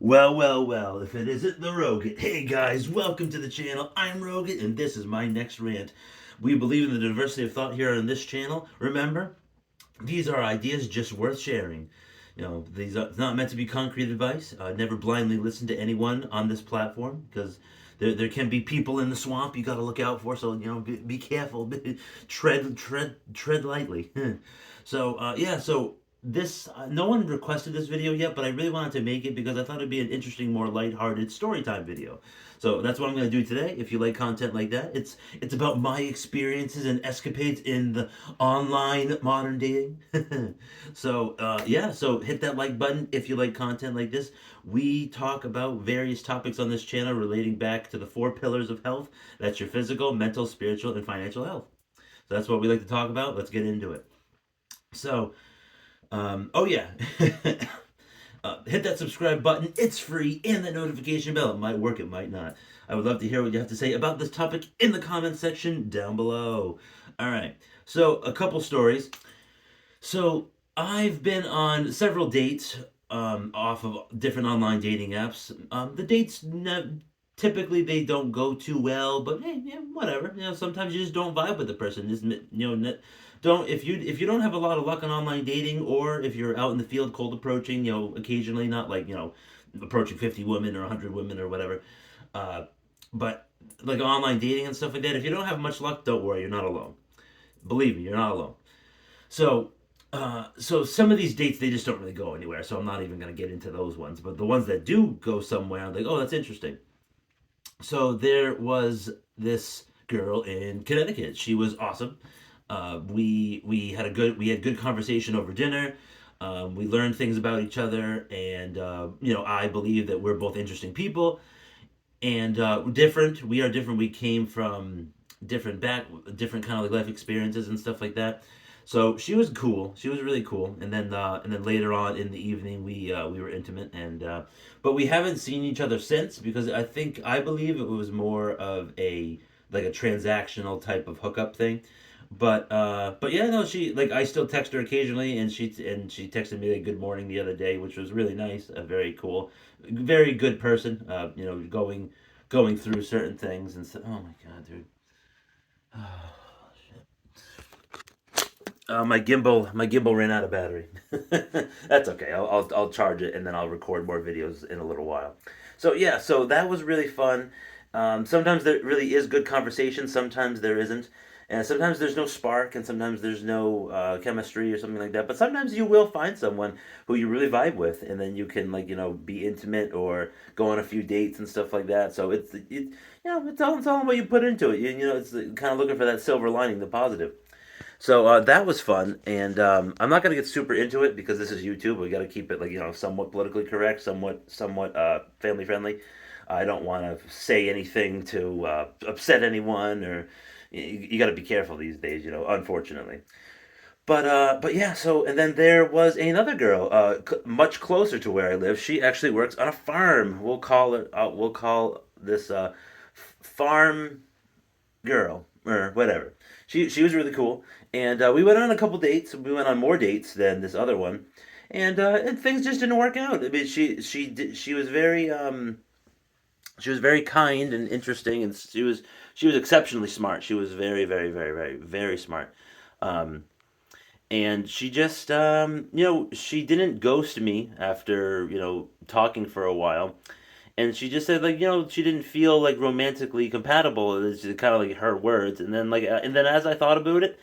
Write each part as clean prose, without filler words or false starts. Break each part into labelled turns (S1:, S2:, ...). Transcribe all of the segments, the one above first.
S1: Well, if it isn't the Rogan. Hey guys, welcome to the channel. I'm Rogan, and this is my next rant. We believe in the diversity of thought here on this channel. Remember, these are ideas just worth sharing. These are not meant to be concrete advice. Never blindly listen to anyone on this platform because there can be people in the swamp you got to look out for. So be careful, tread lightly. So this no one requested this video yet, but I really wanted to make it because I thought it'd be an interesting, more lighthearted story time video. So that's what I'm going to do today. If you like content like that, it's about my experiences and escapades in the online modern dating. So hit that like button if you like content like this. We talk about various topics on this channel relating back to the four pillars of health. That's your physical, mental, spiritual, and financial health. So that's what we like to talk about. Let's get into it. So, oh yeah. Hit that subscribe button. It's free, and the notification bell. It might work, it might not. I would love to hear what you have to say about this topic in the comments section down below. All right. So, a couple stories. So, I've been on several dates off of different online dating apps. The dates typically they don't go too well, but hey, yeah, whatever. Sometimes you just don't vibe with the person. Just don't if you don't have a lot of luck on online dating, or if you're out in the field cold approaching, occasionally, not like approaching 50 women or 100 women or whatever, but like online dating and stuff like that. If you don't have much luck, don't worry, you're not alone. Believe me, you're not alone. So some of these dates they just don't really go anywhere. So I'm not even gonna get into those ones. But the ones that do go somewhere, I'm like, oh, that's interesting. So there was this girl in Connecticut. She was awesome. We had good conversation over dinner. We learned things about each other, and I believe that we're both interesting people and different. We are different. We came from different kind of like life experiences and stuff like that. So she was cool. She was really cool. And then later on in the evening, we were intimate, and but we haven't seen each other since because I believe it was more of a like a transactional type of hookup thing. But yeah, no, she like I still text her occasionally, and she texted me like good morning the other day, which was really nice. Very cool, very good person. Going through certain things and so. Oh my god, dude. My gimbal ran out of battery. That's okay. I'll charge it and then I'll record more videos in a little while. So yeah, so that was really fun. Sometimes there really is good conversation. Sometimes there isn't, and sometimes there's no spark, and sometimes there's no chemistry or something like that. But sometimes you will find someone who you really vibe with, and then you can like be intimate or go on a few dates and stuff like that. So it's all what you put into it. It's kind of looking for that silver lining, the positive. So that was fun, and I'm not gonna get super into it because this is YouTube. We got to keep it like somewhat politically correct, somewhat family friendly. I don't want to say anything to upset anyone, or you got to be careful these days, unfortunately. But yeah. So and then there was another girl, much closer to where I live. She actually works on a farm. We'll call this farm girl or whatever. She was really cool, and we went on a couple dates. We went on more dates than this other one, and things just didn't work out. I mean, she was very kind and interesting, and she was exceptionally smart. She was very very very very very smart. Um, and she just she didn't ghost me after talking for a while, and she just said like she didn't feel like romantically compatible. It's just kind of like her words, and then as I thought about it,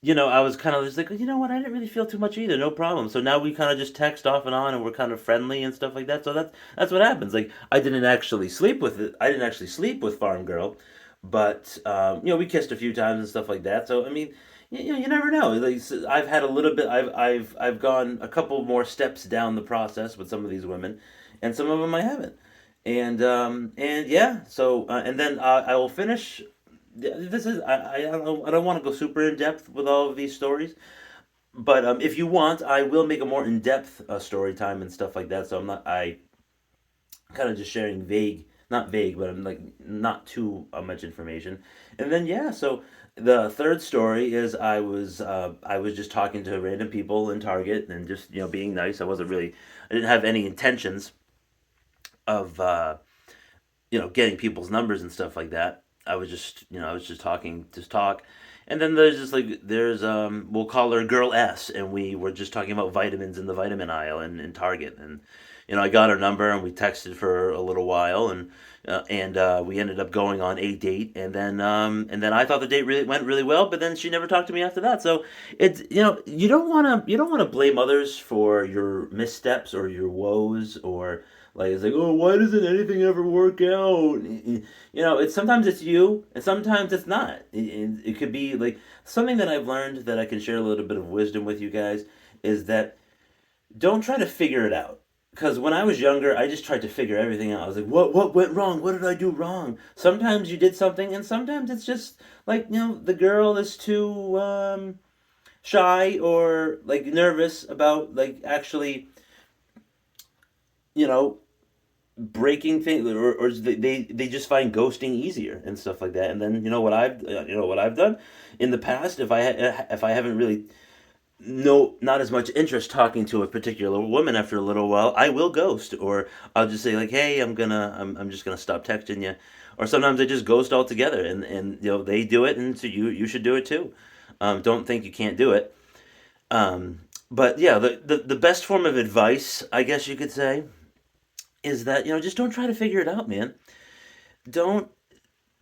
S1: I was kind of just like, you know what, I didn't really feel too much either. No problem. So now we kind of just text off and on, and we're kind of friendly and stuff like that. So that's what happens. Like I didn't actually sleep with it. I didn't actually sleep with Farm Girl, but we kissed a few times and stuff like that. So I mean, you never know. Like I've had a little bit. I've gone a couple more steps down the process with some of these women, and some of them I haven't. And yeah. So and then I will finish. This is I don't want to go super in depth with all of these stories, but if you want, I will make a more in depth story time and stuff like that. So I'm not I kind of just sharing not vague, but I'm like not too much information. And then yeah, so the third story is I was just talking to random people in Target and just being nice. I didn't have any intentions of getting people's numbers and stuff like that. I was just talking, just talk. And then there's we'll call her Girl S, and we were just talking about vitamins in the vitamin aisle in Target. And I got her number and we texted for a little while, and we ended up going on a date. And then I thought the date really went really well, but then she never talked to me after that. So it's you don't want to blame others for your missteps or your woes, or like it's like, oh, why doesn't anything ever work out? It's sometimes it's you, and sometimes it's not. It could be like something that I've learned that I can share a little bit of wisdom with you guys is that don't try to figure it out. Because when I was younger, I just tried to figure everything out. I was like, what went wrong? What did I do wrong? Sometimes you did something, and sometimes it's just like the girl is too shy or like nervous about like actually you know breaking things, or they just find ghosting easier and stuff like that. And then what I've done in the past, if I haven't really not as much interest talking to a particular woman after a little while, I will ghost, or I'll just say like, hey, I'm just gonna stop texting you. Or sometimes I just ghost altogether, and they do it, and so you should do it too. Don't think you can't do it. But yeah, the best form of advice, I guess you could say, is that just don't try to figure it out, man. Don't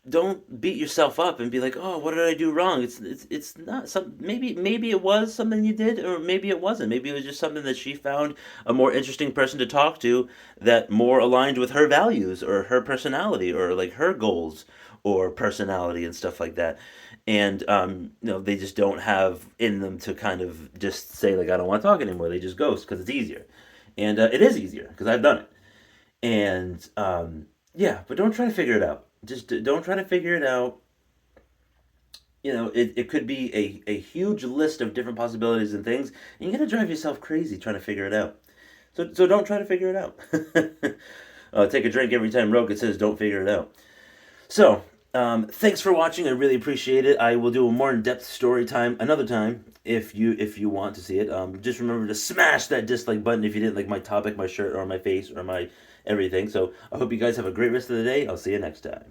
S1: don't beat yourself up and be like, oh, what did I do wrong? It's not some, maybe it was something you did, or maybe it wasn't. Maybe it was just something that she found a more interesting person to talk to, that more aligned with her values or her personality or like her goals or personality and stuff like that. And they just don't have in them to kind of just say like, I don't want to talk anymore. They just ghost because it's easier, and it is easier because I've done it. And yeah, but don't try to figure it out. Just don't try to figure it out. It could be a huge list of different possibilities and things, and you're gonna drive yourself crazy trying to figure it out. So don't try to figure it out. Take a drink every time Rogan says don't figure it out. So thanks for watching. I really appreciate it. I will do a more in-depth story time another time if you want to see it. Just remember to smash that dislike button if you didn't like my topic, my shirt, or my face, or my everything. So I hope you guys have a great rest of the day. I'll see you next time.